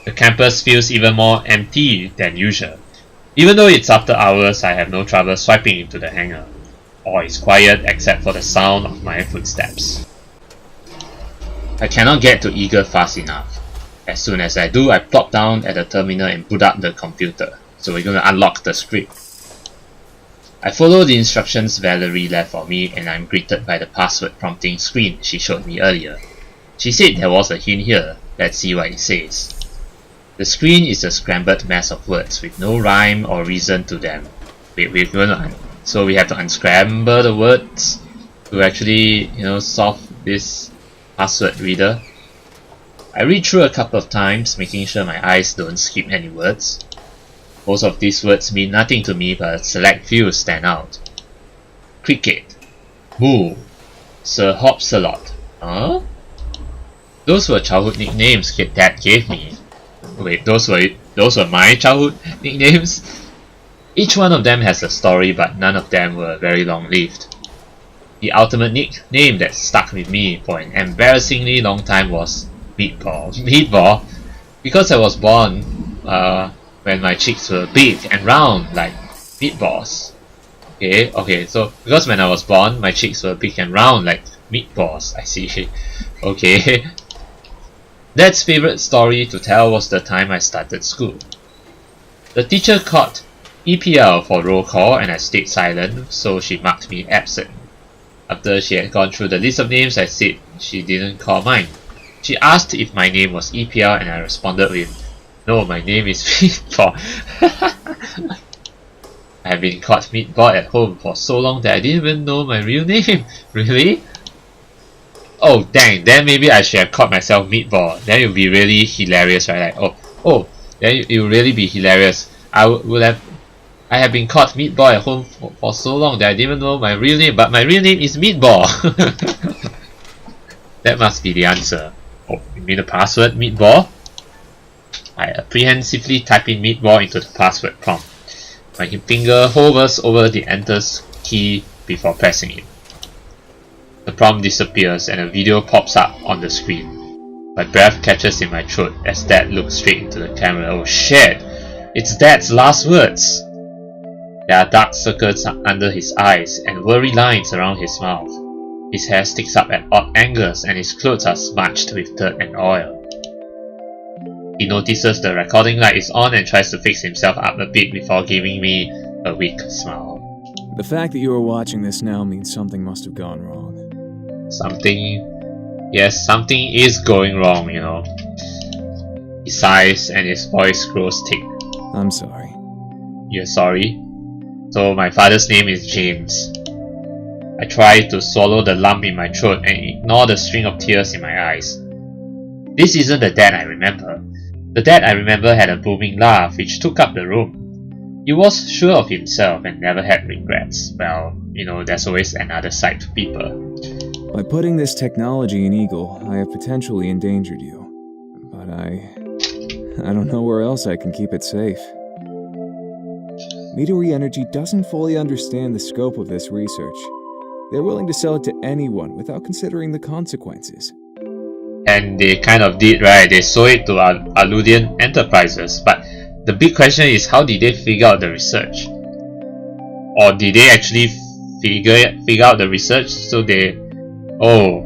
The campus feels even more empty than usual. Even though it's after hours, I have no trouble swiping into the hangar. All is quiet except for the sound of my footsteps. I cannot get to Eagle fast enough. As soon as I do, I plop down at the terminal and boot up the computer. So we're going to unlock the script. I follow the instructions Valerie left for me and I'm greeted by the password prompting screen she showed me earlier. She said there was a hint here. Let's see what it says. The screen is a scrambled mess of words with no rhyme or reason to them. So we have to unscramble the words to actually, solve this password reader. I read through a couple of times, making sure my eyes don't skip any words. Most of these words mean nothing to me, but a select few stand out. Cricket, Moo, Sir Hopsalot. Huh? Those were childhood nicknames Dad gave me. Wait, those were my childhood nicknames? Each one of them has a story, but none of them were very long-lived. The ultimate nickname that stuck with me for an embarrassingly long time was Meatball. Meatball? Because I was born when my cheeks were big and round like meatballs. Okay, so because when I was born, my cheeks were big and round like meatballs. I see. Okay. Dad's favorite story to tell was the time I started school. The teacher called EPL for roll call and I stayed silent, so she marked me absent. After she had gone through the list of names, I said she didn't call mine. She asked if my name was EPL and I responded with, "No, my name is Meatball." I have been called Meatball at home for so long that I didn't even know my real name. Really? Oh dang, then maybe I should have called myself Meatball. Then it would be really hilarious, right? Like, then it would really be hilarious. I have been called Meatball at home for so long that I didn't even know my real name, but my real name is Meatball. That must be the answer. Oh, you mean the password, Meatball? I apprehensively type in Meatball into the password prompt. My finger hovers over the enter key before pressing it. The prompt disappears and a video pops up on the screen. My breath catches in my throat as Dad looks straight into the camera. Oh shit! It's Dad's last words! There are dark circles under his eyes and worry lines around his mouth. His hair sticks up at odd angles and his clothes are smudged with dirt and oil. He notices the recording light is on and tries to fix himself up a bit before giving me a weak smile. The fact that you are watching this now means something must have gone wrong. Yes, something is going wrong, He sighs and his voice grows thick. I'm sorry. You're sorry? So my father's name is James. I try to swallow the lump in my throat and ignore the string of tears in my eyes. This isn't the Dad I remember. The Dad I remember had a booming laugh which took up the room. He was sure of himself and never had regrets. Well, there's always another side to people. By putting this technology in Eagle, I have potentially endangered you. But I don't know where else I can keep it safe. Midori Energy doesn't fully understand the scope of this research. They're willing to sell it to anyone without considering the consequences. And they kind of did, right? They sold it to Alludian Enterprises. But the big question is, how did they figure out the research? Or did they actually figure out the research so they... Oh,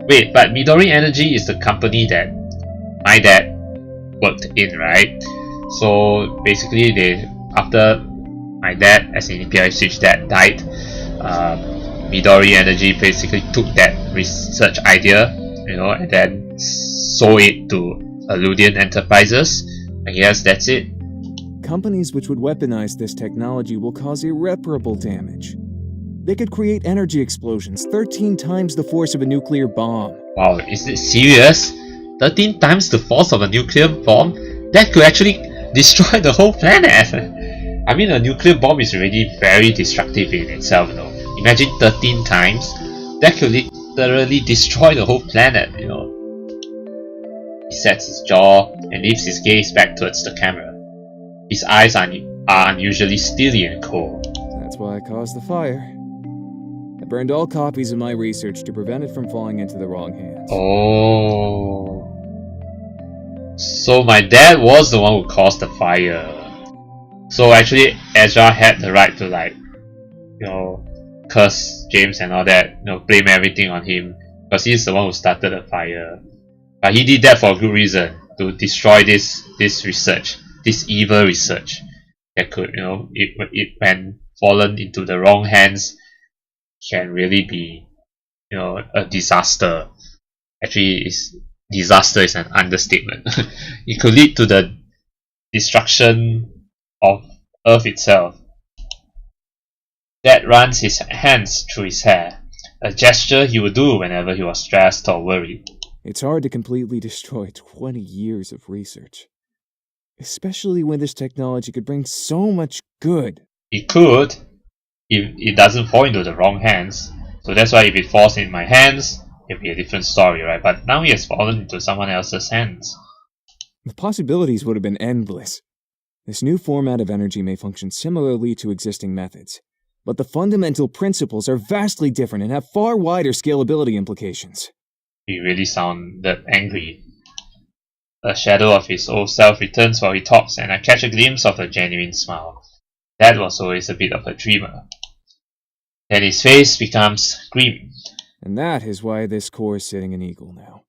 wait, but Midori Energy is the company that my dad worked in, right? So basically after my dad, as in eplipswich dad, died, Midori Energy basically took that research idea, and then sold it to Alludian Enterprises. I guess that's it. Companies which would weaponize this technology will cause irreparable damage. They could create energy explosions 13 times the force of a nuclear bomb. Wow, is it serious? 13 times the force of a nuclear bomb? That could actually destroy the whole planet! I mean, a nuclear bomb is already very destructive in itself, Imagine 13 times. That could literally destroy the whole planet, He sets his jaw and lifts his gaze back towards the camera. His eyes are unusually steely and cold. That's why I caused the fire. I burned all copies of my research to prevent it from falling into the wrong hands. Oh. So my dad was the one who caused the fire. So actually Ezra had the right to, like, curse James and all that, blame everything on him, because he's the one who started the fire. But he did that for a good reason, to destroy this research, this evil research that could, it when fallen into the wrong hands, can really be, a disaster. Actually, disaster is an understatement. It could lead to the destruction of Earth itself. Dad runs his hands through his hair, a gesture he would do whenever he was stressed or worried. It's hard to completely destroy 20 years of research, especially when this technology could bring so much good. It could, if it doesn't fall into the wrong hands. So that's why if it falls in my hands, it'll be a different story, right? But now it has fallen into someone else's hands. The possibilities would have been endless. This new format of energy may function similarly to existing methods, but the fundamental principles are vastly different and have far wider scalability implications. He really sounded angry. A shadow of his old self returns while he talks, and I catch a glimpse of a genuine smile. Dad was always a bit of a dreamer. Then his face becomes grim. And that is why this core is sitting in Eagle now.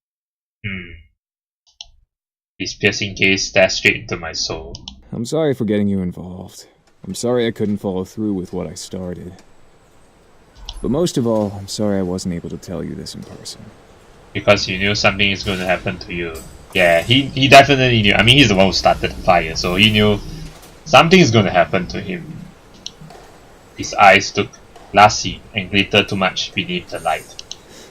His piercing gaze stares straight into my soul. I'm sorry for getting you involved. I'm sorry I couldn't follow through with what I started. But most of all, I'm sorry I wasn't able to tell you this in person. Because you knew something is going to happen to you. Yeah, he definitely knew. I mean, he's the one who started the fire, so he knew something is going to happen to him. His eyes looked glassy and glittered too much beneath the light.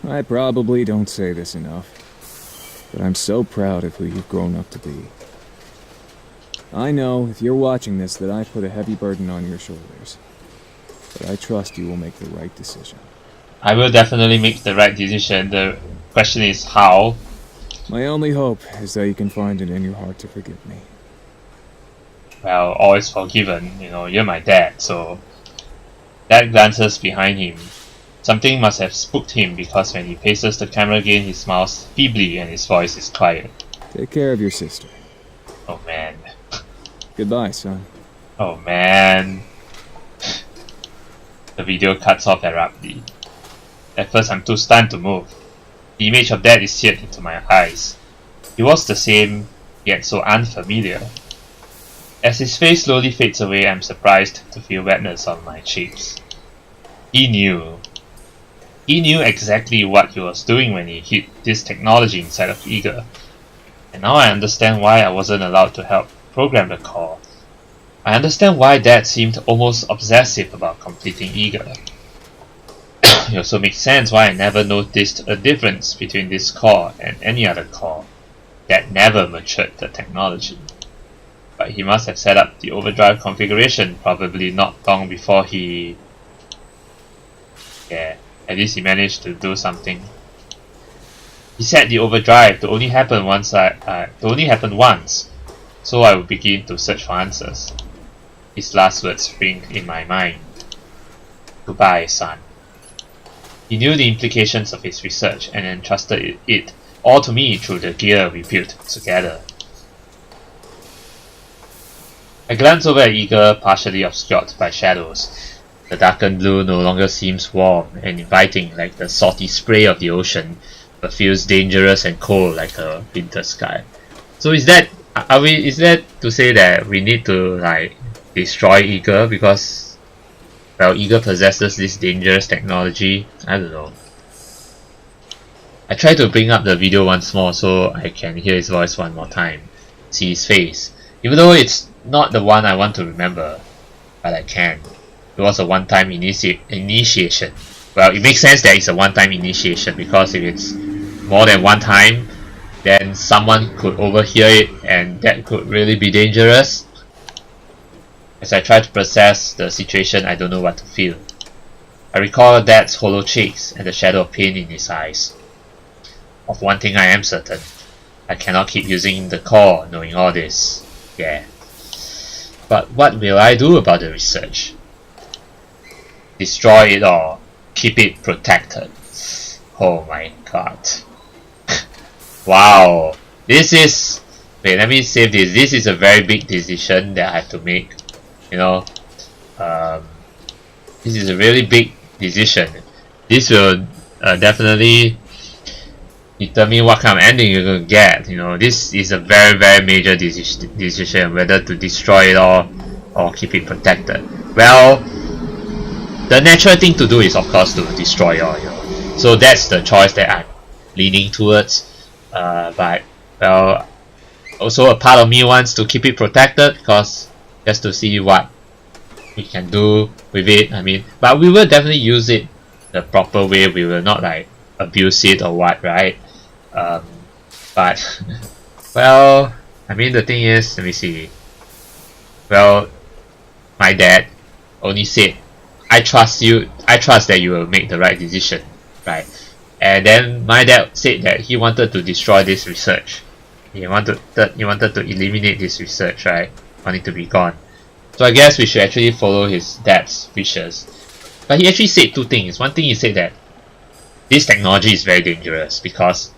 I probably don't say this enough, but I'm so proud of who you've grown up to be. I know, if you're watching this, that I put a heavy burden on your shoulders, but I trust you will make the right decision. I will definitely make the right decision. The question is how. My only hope is that you can find it in your heart to forgive me. Well, always forgiven, you're my dad, so... Dad glances behind him. Something must have spooked him, because when he faces the camera again, he smiles feebly and his voice is quiet. Take care of your sister. Oh man. Goodbye, son. Oh man. The video cuts off abruptly. At first I'm too stunned to move. The image of Dad is seared into my eyes. He was the same, yet so unfamiliar. As his face slowly fades away, I'm surprised to feel wetness on my cheeks. He knew. He knew exactly what he was doing when he hid this technology inside of Eagle. And now I understand why I wasn't allowed to help program the core. I understand why Dad seemed almost obsessive about completing Eagle. It also makes sense why I never noticed a difference between this core and any other core. Dad never matured the technology. But he must have set up the overdrive configuration probably not long before he... Yeah, at least he managed to do something. He set the overdrive to only happen once, so I would begin to search for answers. His last words ring in my mind. Goodbye, son. He knew the implications of his research and entrusted it all to me through the gear we built together. I glance over at Eagle, partially obscured by shadows. The darkened blue no longer seems warm and inviting like the salty spray of the ocean, but feels dangerous and cold like a winter sky. So is that to say that we need to destroy Eagle because Eagle possesses this dangerous technology? I don't know. I try to bring up the video once more so I can hear his voice one more time, see his face, even though it's not the one I want to remember, but I can. It was a one-time initiation. Well, it makes sense that it's a one-time initiation because if it's more than one time, then someone could overhear it and that could really be dangerous. As I try to process the situation, I don't know what to feel. I recall Dad's hollow cheeks and the shadow of pain in his eyes. Of one thing I am certain, I cannot keep using the core knowing all this. Yeah. But what will I do about the research? Destroy it or keep it protected? Oh my god. Wow. This is Wait, let me save this. This is a very big decision that I have to make. You know, this is a really big decision. This will definitely determine what kind of ending you're gonna get. You know, this is a very major decision whether to destroy it or keep it protected. Well, the natural thing to do is of course to destroy it all. You know, so that's the choice that I'm leaning towards. But well, also a part of me wants to keep it protected because just to see what we can do with it. I mean, but we will definitely use it the proper way. We will not like abuse it or what, right? But well, I mean the thing is, let me see. Well, my dad only said, I trust you, I trust that you will make the right decision, right? And then my dad said that he wanted to destroy this research. He wanted to eliminate this research, right? Want it to be gone. So I guess we should actually follow his dad's wishes. But he actually said two things. One thing, he said that this technology is very dangerous because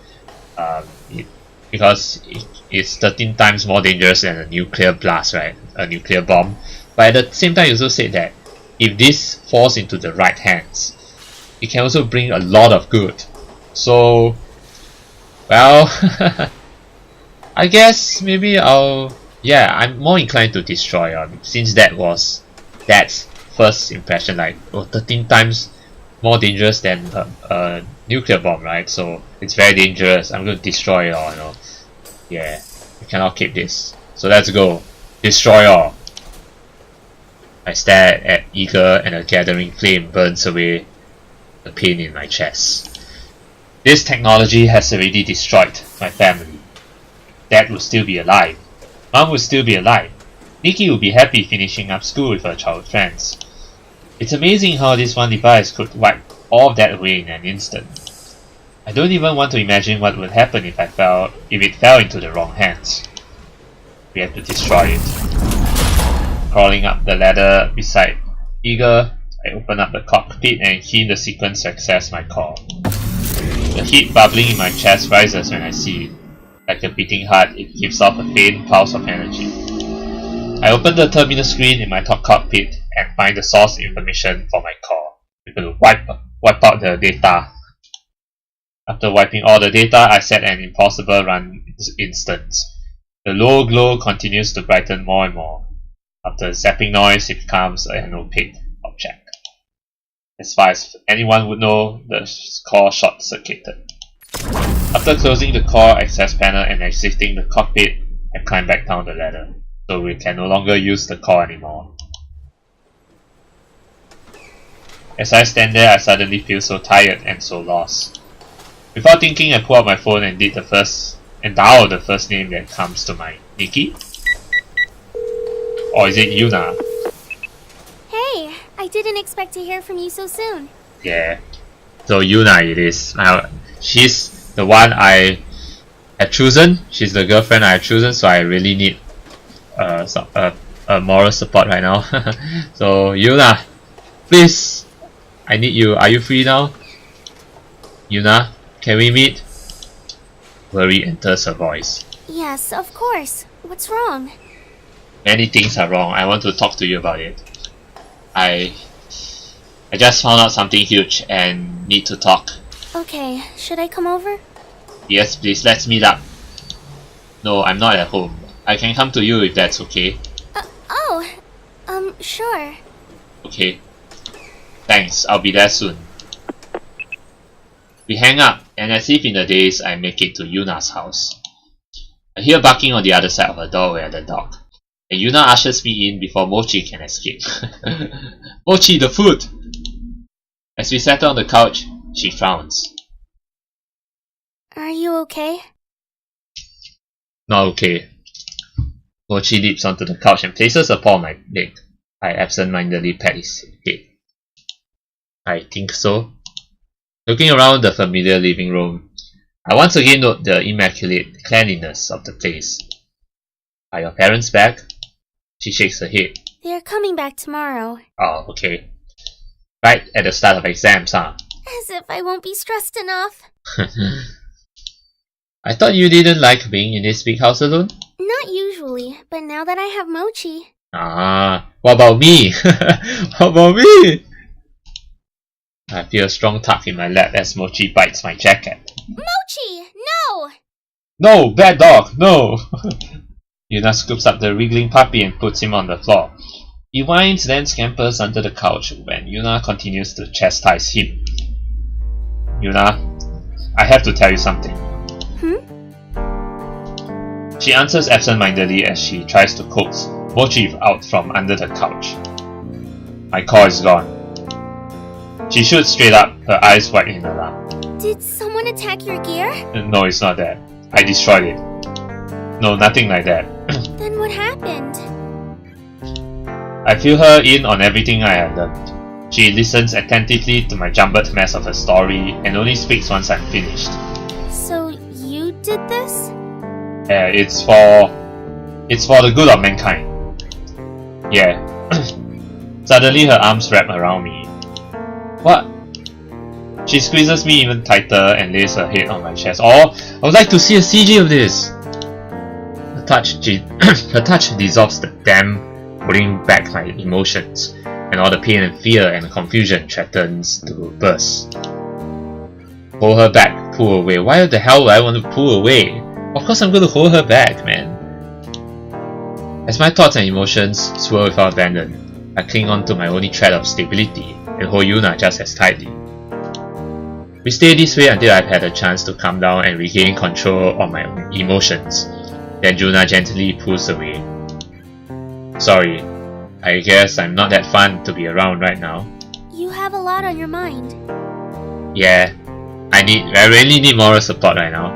it's 13 times more dangerous than a nuclear blast, right? A nuclear bomb. But at the same time, he also said that if this falls into the right hands, it can also bring a lot of good. So, well, I guess maybe I'm more inclined to destroy since that was dad's first impression, like 13 times more dangerous than a nuclear bomb, right? So it's very dangerous. I'm going to destroy it all, you know. Yeah, we cannot keep this. So let's go. Destroy all. I stare at eager and a gathering flame burns away the pain in my chest. This technology has already destroyed my family. Dad will still be alive. Mom will still be alive. Nikki will be happy finishing up school with her childhood friends. It's amazing how this one device could wipe all of that away in an instant. I don't even want to imagine what would happen if it fell into the wrong hands. We have to destroy it. Crawling up the ladder beside Eager, I open up the cockpit and key in the sequence to access my call. The heat bubbling in my chest rises when I see it. Like a beating heart, it gives off a faint pulse of energy. I open the terminal screen in my top cockpit and find the source information for my call. We're going to wipe out the data. After wiping all the data, I set an impossible run instance. The low glow continues to brighten more and more. After a zapping noise, it becomes an opaque object. As far as anyone would know, the core short-circuited. After closing the core access panel and exiting the cockpit, I climb back down the ladder, so we can no longer use the core anymore. As I stand there, I suddenly feel so tired and so lost. Without thinking, I pull out my phone and dial the first name that comes to mind. Nikki? Or is it Yuna? Hey, I didn't expect to hear from you so soon. Yeah. So Yuna it is. She's the one I had chosen. She's the girlfriend I had chosen, so I really need a moral support right now. So Yuna, please, I need you. Are you free now? Yuna, can we meet? Worry enters her voice. Yes, of course. What's wrong? Many things are wrong. I want to talk to you about it. I just found out something huge and need to talk. Okay, should I come over? Yes, please, let's meet up. No, I'm not at home. I can come to you if that's okay. Sure. Okay. Thanks, I'll be there soon. We hang up, and as if in a daze, I make it to Yuna's house. I hear barking on the other side of her doorway at the dock, and Yuna ushers me in before Mochi can escape. Mochi, the food! As we settle on the couch, she frowns. Are you okay? Not okay. Mochi leaps onto the couch and places a paw on my leg. I absent-mindedly pat his head. I think so. Looking around the familiar living room, I once again note the immaculate cleanliness of the place. Are your parents back? She shakes her head. They're coming back tomorrow. Oh, okay. Right at the start of exams, huh? As if I won't be stressed enough. I thought you didn't like being in this big house alone? Not usually, but now that I have mochi. Ah, what about me? What about me? I feel a strong tug in my lap as Mochi bites my jacket. Mochi! No! No, bad dog, no! Yuna scoops up the wriggling puppy and puts him on the floor. He whines, then scampers under the couch when Yuna continues to chastise him. Yuna, I have to tell you something. She answers absent-mindedly as she tries to coax Mochi out from under the couch. My core is gone. She shoots straight up, her eyes wide in alarm. Did someone attack your gear? No, it's not that. I destroyed it. No, nothing like that. Then what happened? I fill her in on everything I have learned. She listens attentively to my jumbled mess of a story and only speaks once I'm finished. So you did this? It's for the good of mankind. Yeah. Suddenly her arms wrap around me. What? She squeezes me even tighter and lays her head on my chest. Oh, I would like to see a CG of this! Her touch dissolves the dam, holding back my emotions, and all the pain and fear and confusion threatens to burst. Hold her back, pull away. Why the hell would I want to pull away? Of course I'm going to hold her back, man. As my thoughts and emotions swirl without abandon, I cling on to my only thread of stability and hold Yuna just as tightly. We stay this way until I've had a chance to calm down and regain control of my emotions. Then Yuna gently pulls away. Sorry, I guess I'm not that fun to be around right now. You have a lot on your mind. Yeah, I really need moral support right now.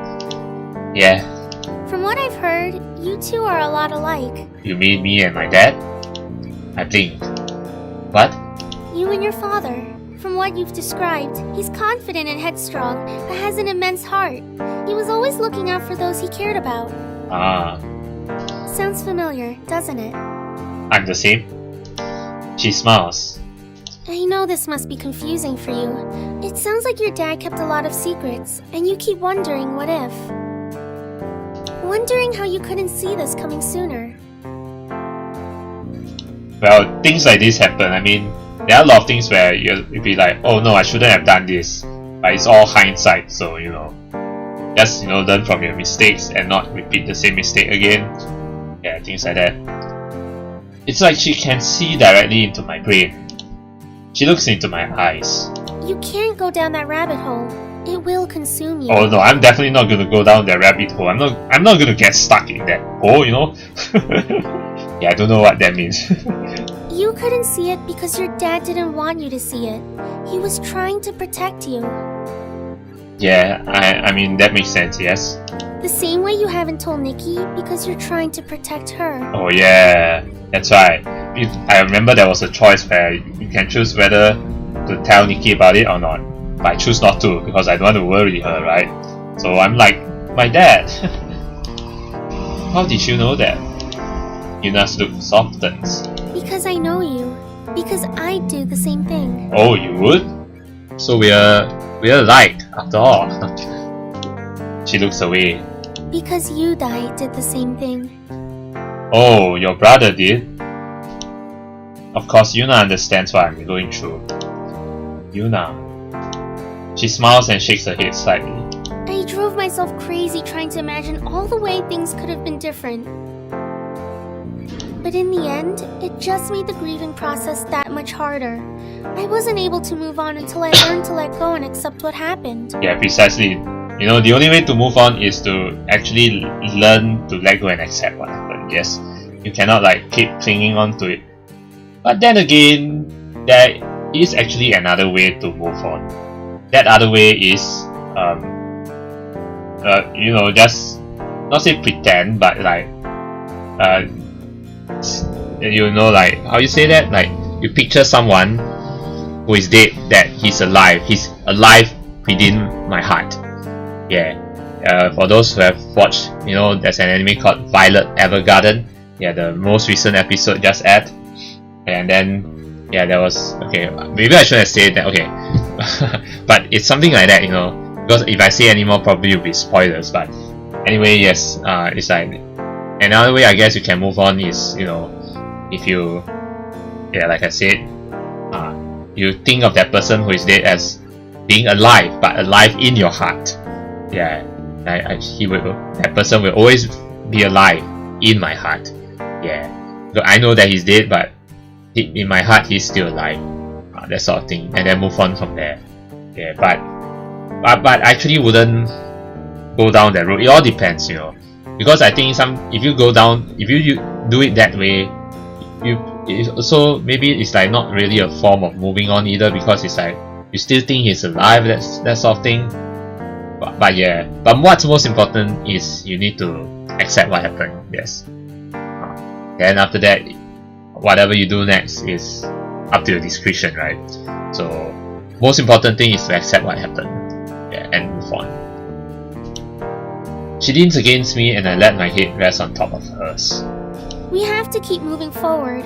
Yeah. From what I've heard, you two are a lot alike. You mean me and my dad? I blinked. What? You and your father. From what you've described, he's confident and headstrong, but has an immense heart. He was always looking out for those he cared about. Ah. Sounds familiar, doesn't it? I'm the same? She smiles. I know this must be confusing for you. It sounds like your dad kept a lot of secrets, and you keep wondering what if. Wondering how you couldn't see this coming sooner. Well, things like this happen. I mean, there are a lot of things where you'll be like, oh no, I shouldn't have done this. But it's all hindsight, so just learn from your mistakes and not repeat the same mistake again. Yeah, things like that. It's like she can see directly into my brain. She looks into my eyes. You can't go down that rabbit hole. It will consume you. Oh no, I'm definitely not gonna go down that rabbit hole. I'm not gonna get stuck in that hole, Yeah, I don't know what that means. You couldn't see it because your dad didn't want you to see it. He was trying to protect you. Yeah, I mean, that makes sense, yes. The same way you haven't told Nikki because you're trying to protect her. Oh yeah, that's right. I remember there was a choice where you can choose whether to tell Nikki about it or not. But I choose not to because I don't want to worry her, right? So I'm like, my dad. How did you know that? Yuna's look softens. Because I know you. Because I'd do the same thing. Oh, you would? So we're alike, after all. She looks away. Because Yudai did the same thing. Oh, your brother did? Of course, Yuna understands what I'm going through. Yuna. She smiles and shakes her head slightly. I drove myself crazy trying to imagine all the way things could have been different. But in the end, it just made the grieving process that much harder. I wasn't able to move on until I learned to let go and accept what happened. Yeah, precisely. The only way to move on is to actually learn to let go and accept what happened. Yes, you cannot keep clinging on to it. But then again, there is actually another way to move on. That other way is, just not say pretend, but how you say that? You picture someone who is dead, that he's alive. He's alive within my heart. Yeah. For those who have watched, there's an anime called Violet Evergarden. Yeah, the most recent episode just aired. And then, yeah, there was, okay, maybe I shouldn't have said that, okay. But it's something like that, because if I say any more, probably it will be spoilers. But anyway, yes, it's like Another way I guess you can move on is, you know, if you, yeah, like I said, you think of that person who is dead as being alive, but alive in your heart. Yeah, that person will always be alive in my heart. Yeah, so I know that he's dead, but in my heart he's still alive. That sort of thing, and then move on from there. Yeah, but I actually wouldn't go down that road. It all depends, you know, because I think if you do it that way, it also maybe it's like not really a form of moving on either, because it's like you still think he's alive, that sort of thing. But yeah, but what's most important is you need to accept what happened. Yes. Then after that, whatever you do next is up to your discretion, right? So most important thing is to accept what happened, yeah, and move on. She leans against me and I let my head rest on top of hers. We have to keep moving forward,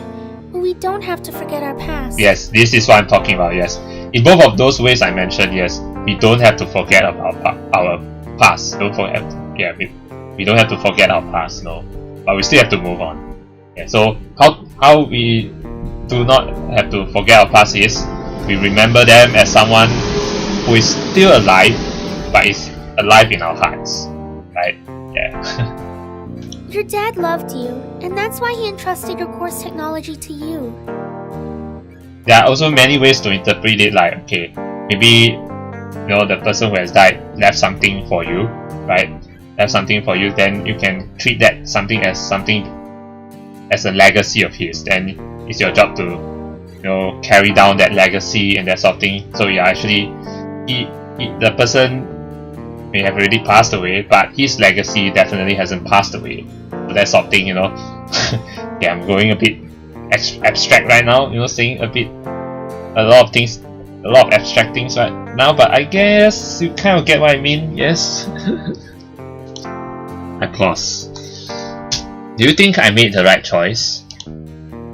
but we don't have to forget our past. Yes, this is what I'm talking about, yes. In both of those ways I mentioned, yes, we don't have to forget about our past. We don't have to forget our past, no. But we still have to move on. Yeah, so how we do not have to forget our past is we remember them as someone who is still alive, but is alive in our hearts, right? Yeah. Your dad loved you, and that's why he entrusted your course technology to you. There are also many ways to interpret it, like, okay, maybe, you know, the person who has died left something for you, right? Left something for you, then you can treat that something as a legacy of his. Then it's your job to, you know, carry down that legacy and that sort of thing. So yeah, actually, the person may have already passed away, but his legacy definitely hasn't passed away. So that sort of thing, you know. Yeah, I'm going a bit abstract right now, you know, saying a lot of abstract things right now, but I guess you kind of get what I mean, yes? I pause. Do you think I made the right choice?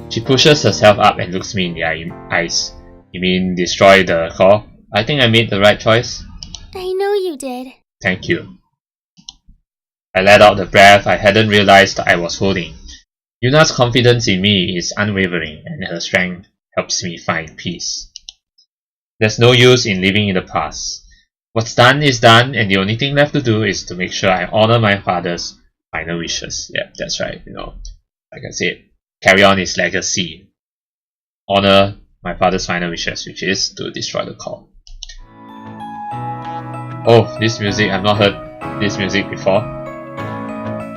She pushes herself up and looks me in the eyes. You mean destroy the core? I think I made the right choice. I know you did. Thank you. I let out the breath I hadn't realized I was holding. Yuna's confidence in me is unwavering, and her strength helps me find peace. There's no use in living in the past. What's done is done, and the only thing left to do is to make sure I honor my father's final wishes. Yeah, that's right, you know. Like I said, carry on his legacy. Honor my father's final wishes, which is to destroy the core. Oh, this music, I've not heard this music before.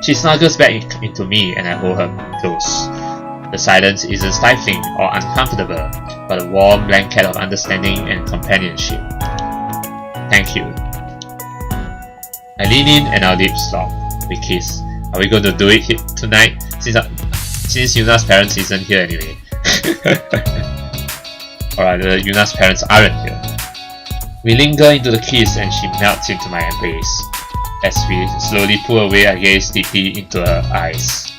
She snuggles back into me and I hold her close. The silence isn't stifling or uncomfortable, but a warm blanket of understanding and companionship. Thank you. I lean in and our lips lock. We kiss. Are we going to do it tonight? Since Yuna's parents isn't here anyway. Or rather, Yuna's parents aren't here. We linger into the kiss and she melts into my embrace. As we slowly pull away, I gaze deeply into her eyes.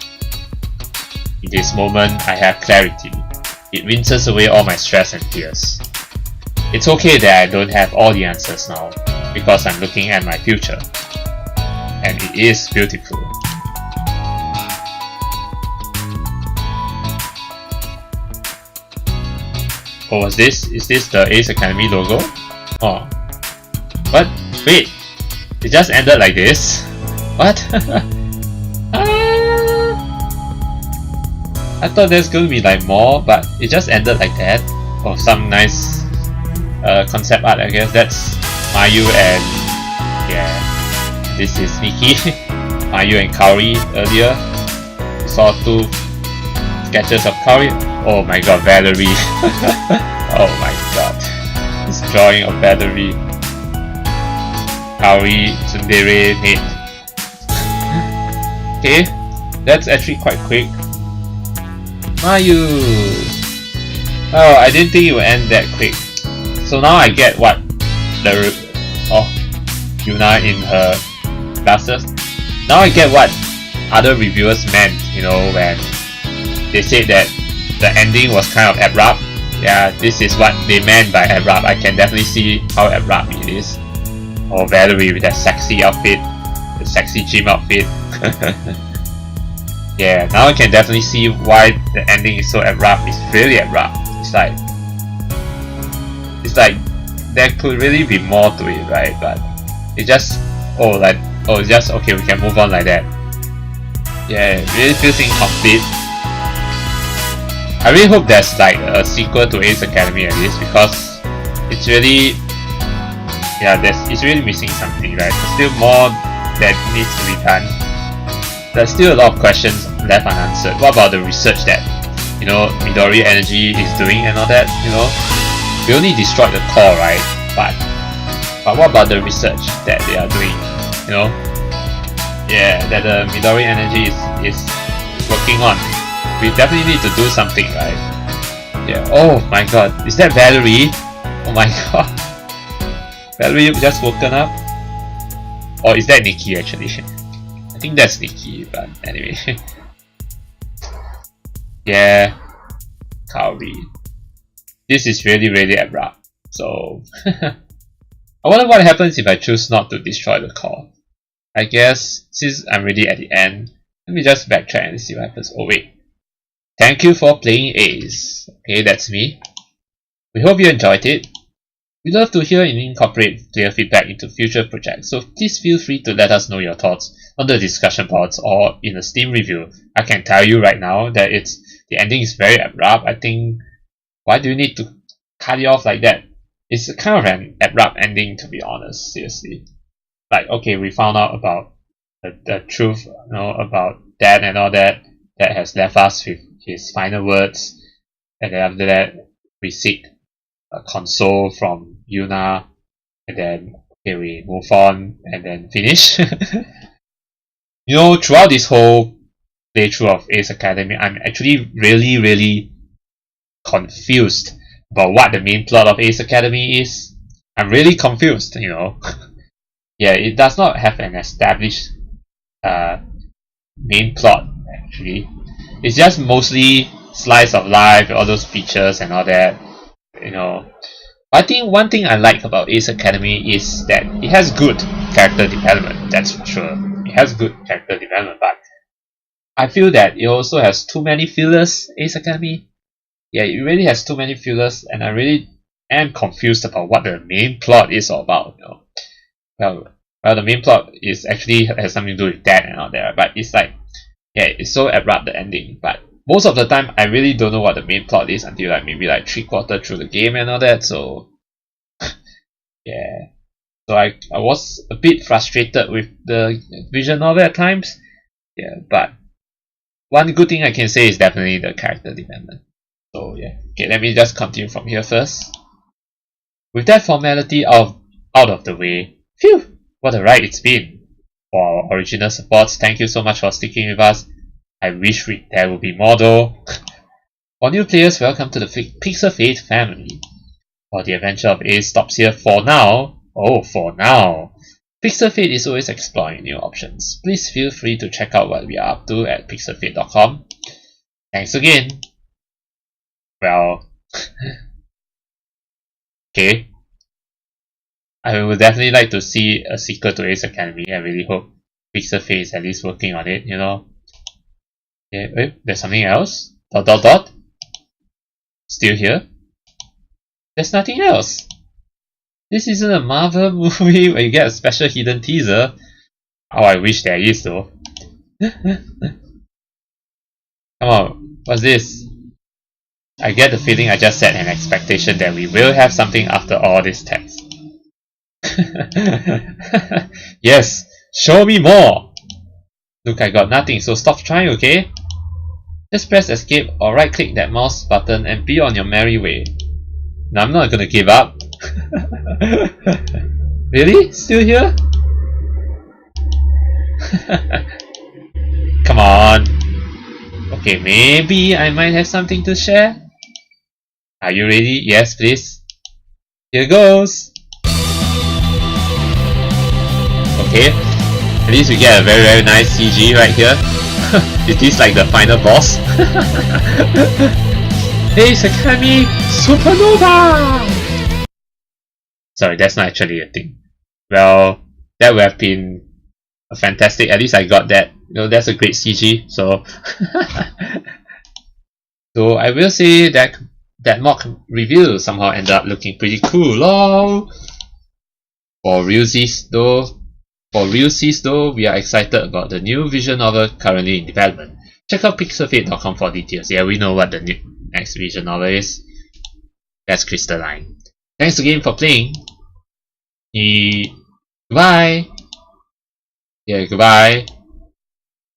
In this moment, I have clarity. It rinses away all my stress and fears. It's okay that I don't have all the answers now, because I'm looking at my future. And it is beautiful. What was this? Is this the Ace Academy logo? Oh. What? Wait! It just ended like this? What? I thought there's going to be like more, but it just ended like that. Oh, some nice concept art, I guess. That's Mayu and... yeah. This is Nikki. Mayu and Kaori earlier. We saw two sketches of Kaori. Oh my god, Valerie. Oh my god. This drawing of Valerie. Kaori, Tsundere, mate. Okay, that's actually quite quick. Mayu! Oh, I didn't think it would end that quick. So now I get what Yuna in her glasses. Now I get what other reviewers meant, you know, when they said that the ending was kind of abrupt. Yeah, this is what they meant by abrupt. I can definitely see how abrupt it is. Oh, Valerie with that sexy outfit, the sexy gym outfit. Yeah, now I can definitely see why the ending is so abrupt. It's really abrupt. It's like there could really be more to it, right? But it just it's just okay, we can move on like that. Yeah, it really feels incomplete. I really hope there's like a sequel to Ace Academy at least, because it's really it's really missing something, right? There's still more that needs to be done. There's still a lot of questions left unanswered. What about the research that, you know, Midori Energy is doing and all that, you know? We only destroyed the core, right? But what about the research that they are doing, you know? Yeah, that the Midori Energy is working on. We definitely need to do something, right? Yeah, oh my god, is that Valerie? Oh my god. Valerie just woken up? Or is that Nikki actually? I think that's Nikki, but anyway. Yeah, Kaori. This is really abrupt. So I wonder what happens if I choose not to destroy the core. I guess since I'm really at the end, let me just backtrack and see what happens. Oh wait. Thank you for playing Ace. Okay, that's me. We hope you enjoyed it. We'd love to hear and incorporate player feedback into future projects, so please feel free to let us know your thoughts on the discussion boards or in a Steam review. I can tell you right now that the ending is very abrupt. I think, why do you need to cut it off like that? It's kind of an abrupt ending, to be honest, seriously. Like, okay, we found out about the truth, you know, about Dad and all that has left us with his final words, and then after that we seek a console from Yuna, and then okay, we move on and then finish. You know, throughout this whole playthrough of Ace Academy, I'm actually really confused about what the main plot of Ace Academy is. I'm really confused, you know. Yeah, it does not have an established main plot actually. It's just mostly slice of life, all those features and all that, you know. I think one thing I like about Ace Academy is that it has good character development, that's for sure. It has good character development, but I feel that it also has too many fillers, Ace Academy. Yeah, it really has too many fillers, and I really am confused about what the main plot is all about, you know. Well, the main plot is actually has something to do with that and all that, but it's like, yeah, it's so abrupt, the ending. But most of the time, I really don't know what the main plot is until like maybe like 3/4 through the game and all that. So yeah, so I was a bit frustrated with the visual novel at times. Yeah, but one good thing I can say is definitely the character development. So yeah, okay, let me just continue from here first. With that formality out of the way, phew, what a ride it's been. For our original supports, thank you so much for sticking with us. I wish there would be more though. For new players, welcome to the Pixel Fate family. While the adventure of Ace stops here for now, Pixel Fate is always exploring new options. Please feel free to check out what we are up to at pixelfate.com. Thanks again. Well, okay. I would definitely like to see a sequel to Ace Academy. I really hope Pixel Fate is at least working on it, you know. Yeah, wait, there's something else? ... Still here? There's nothing else. This isn't a Marvel movie where you get a special hidden teaser. Oh, I wish there is though. Come on, what's this? I get the feeling I just set an expectation that we will have something after all this text. Yes, show me more! Look, I got nothing, so stop trying, okay? Just press escape or right click that mouse button and be on your merry way. Now I'm not gonna give up. Really? Still here? Come on. Okay, maybe I might have something to share. Are you ready? Yes, please. Here goes. Okay, at least we get a very nice CG right here. Is this like the final boss? Ace Academy Supernova! Sorry, that's not actually a thing. Well, that would have been a fantastic, at least I got that You know, that's a great CG. So, so I will say that that mock review somehow ended up looking pretty cool. Lol. For realsies though, we are excited about the new visual novel currently in development. Check out pixelfate.com for details. Yeah, we know what the next visual novel is. That's Crystalline. Thanks again for playing. Goodbye. Yeah, goodbye.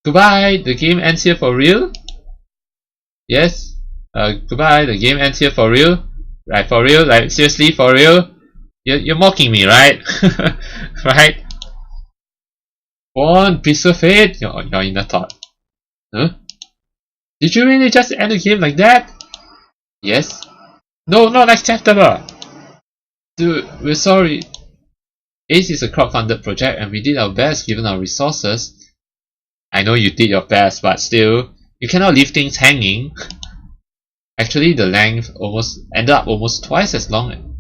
Goodbye. The game ends here for real? Yes. Goodbye. The game ends here for real? Right, for real? Like, seriously, for real? You're mocking me, right? Right? Go on, piece of fate. You're in a thought. Huh? Did you really just end the game like that? Yes. No, not acceptable. Dude, we're sorry. ACE is a crowdfunded project and we did our best given our resources. I know you did your best, but still, you cannot leave things hanging. Actually, the length ended up almost twice as long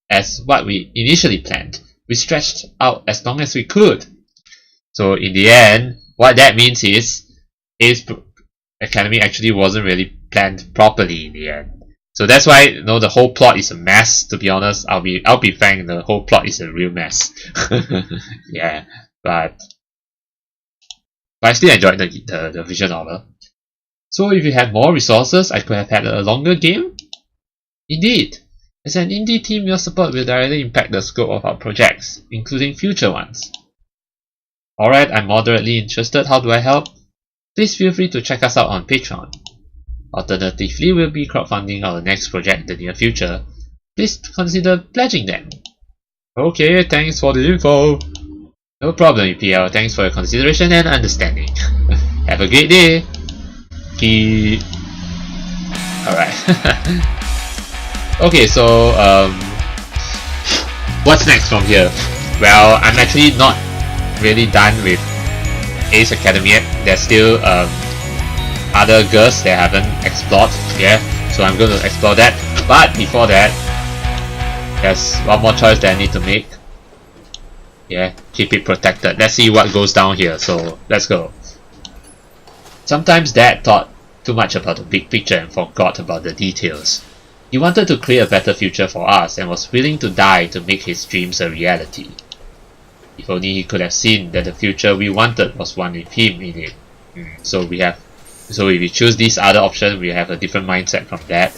as what we initially planned. We stretched out as long as we could. So in the end, what that means is ACE Academy actually wasn't really planned properly in the end. So that's why, you know, the whole plot is a mess. To be honest, I'll be frank, the whole plot is a real mess. Yeah, but I still enjoyed the visual novel. So if you had more resources, I could have had a longer game? Indeed. As an indie team, your support will directly impact the scope of our projects, including future ones. Alright, I'm moderately interested. How do I help? Please feel free to check us out on Patreon. Alternatively, we'll be crowdfunding our next project in the near future. Please consider pledging them. Okay, thanks for the info. No problem, EPL. Thanks for your consideration and understanding. Have a great day. Alright. Okay, so what's next from here? Well, I'm actually not really done with ACE Academy yet. There's still other girls that I haven't explored. Yeah, so I'm going to explore that. But before that, there's one more choice that I need to make. Yeah, keep it protected. Let's see what goes down here. So let's go. Sometimes Dad thought too much about the big picture and forgot about the details. He wanted to create a better future for us and was willing to die to make his dreams a reality. If only he could have seen that the future we wanted was one with him in it. So if we choose this other option, we have a different mindset from Dad.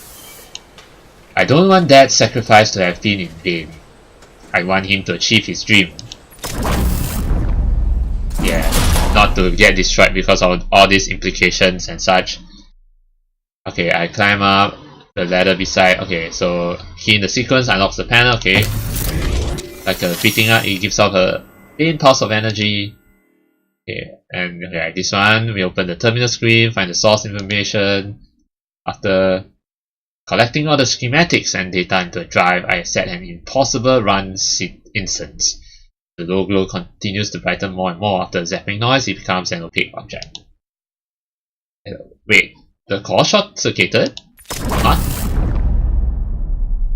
I don't want Dad's sacrifice to have been in vain. I want him to achieve his dream. Yeah, not to get destroyed because of all these implications and such. Okay, I climb up the ladder beside. Okay, so he in the sequence unlocks the panel. Okay, like a beating up, it gives off a faint pulse of energy. Okay, and okay, this one, we open the terminal screen, find the source information. After collecting all the schematics and data into a drive, I set an impossible run instance. The low glow continues to brighten more and more. After a zapping noise, it becomes an opaque object. Wait, the core short-circuited? Huh?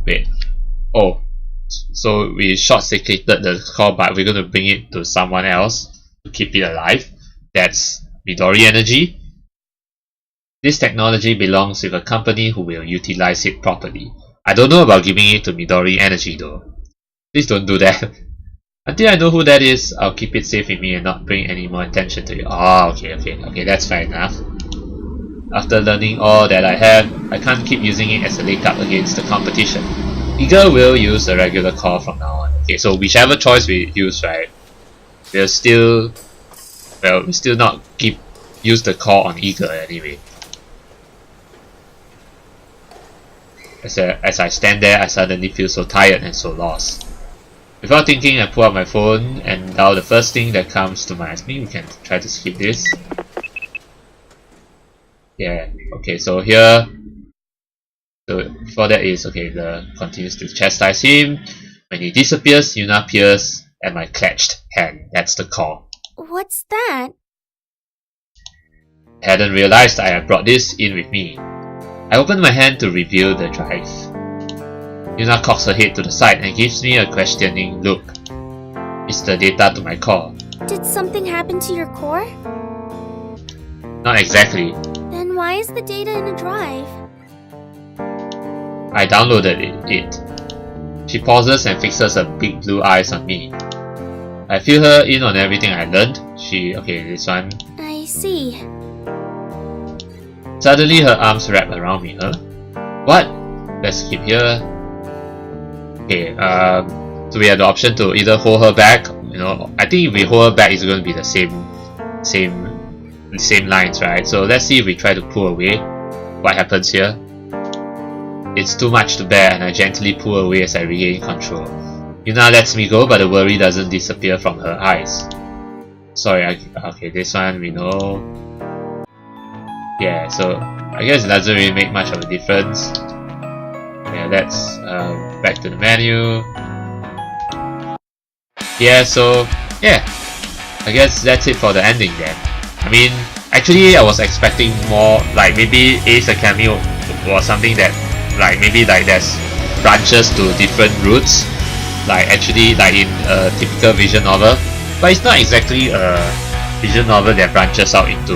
Wait. Oh. So we short-circuited the core, but we're going to bring it to someone else to keep it alive. That's Midori Energy. This technology belongs with a company who will utilize it properly. I don't know about giving it to Midori Energy though. Please don't do that. Until I know who that is, I'll keep it safe with me and not bring any more attention to it. Oh, okay, that's fair enough. After learning all that I have, I can't keep using it as a leg up against the competition. Eagle will use a regular core from now on. Okay, so whichever choice we use, right, we'll still not use the core on Eagle anyway. As I stand there, I suddenly feel so tired and so lost. Without thinking, I pull out my phone and dial the first thing that comes to mind. Maybe we can try to skip this. Yeah, okay, so here, so before that is, okay, the continues to chastise him. When he disappears, Yuna appears at my clenched hand. That's the core. What's that? I hadn't realized I had brought this in with me. I opened my hand to reveal the drive. Yuna cocks her head to the side and gives me a questioning look. It's the data to my core. Did something happen to your core? Not exactly. Then why is the data in a drive? I downloaded it. She pauses and fixes her big blue eyes on me. I fill her in on everything I learned. Okay, this one. I see. Suddenly her arms wrap around me, huh? What? Let's keep here. Okay, so we have the option to either hold her back, I think if we hold her back it's going to be the same lines, right? So let's see if we try to pull away. What happens here? It's too much to bear and I gently pull away as I regain control. Yuna lets me go, but the worry doesn't disappear from her eyes. Sorry, okay, this one we know. Yeah, so I guess it doesn't really make much of a difference. Yeah, let's back to the menu. Yeah, so yeah, I guess that's it for the ending then. I mean, actually I was expecting more, like maybe Ace Academy was something that maybe there's branches to different routes, actually in a typical visual novel, but it's not exactly a visual novel that branches out into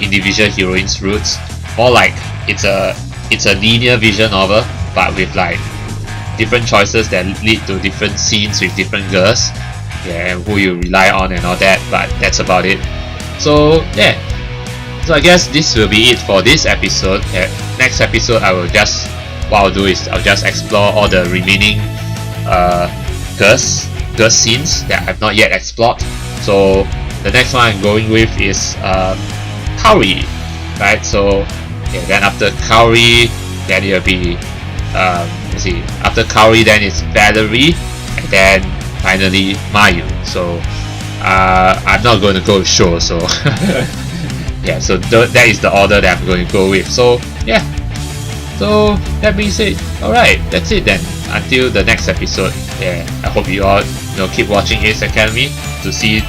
individual heroines' routes. More like it's a linear visual novel, but with different choices that lead to different scenes with different girls, yeah, and who you rely on and all that. But that's about it. So yeah, so I guess this will be it for this episode. Next episode, I'll just explore all the remaining girls scenes that I've not yet explored. So the next one I'm going with is Kaori, right? So yeah, then after Kaori, then it'll be let's see, after Kaori then it's Valerie, and then finally Mayu. So I'm not going to go with Sho, so yeah, so that is the order that I'm going to go with. So yeah, so that being said, alright, that's it then. Until the next episode, yeah, I hope you all keep watching Ace Academy to see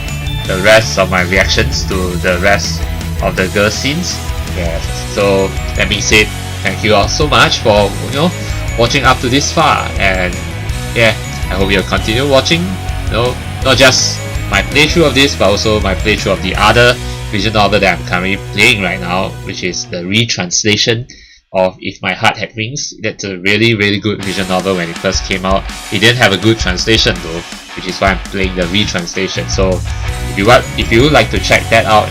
the rest of my reactions to the rest of the girl scenes. Yeah, so that being said, thank you all so much for watching up to this far, and yeah, I hope you'll continue watching, not just my playthrough of this, but also my playthrough of the other visual novel that I'm currently playing right now, which is the retranslation of If My Heart Had Wings. That's a really good visual novel when it first came out. It didn't have a good translation though, which is why I'm playing the retranslation. So if you would like to check that out,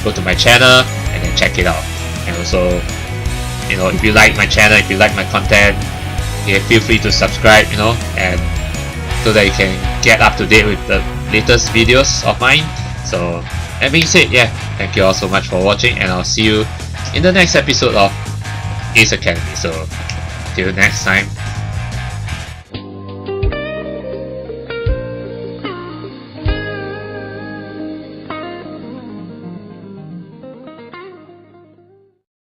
go to my channel and then check it out. And also, if you like my channel, if you like my content, yeah, feel free to subscribe, and so that you can get up to date with the latest videos of mine. So that being said, yeah, thank you all so much for watching, and I'll see you in the next episode of Ace Academy. So till next time,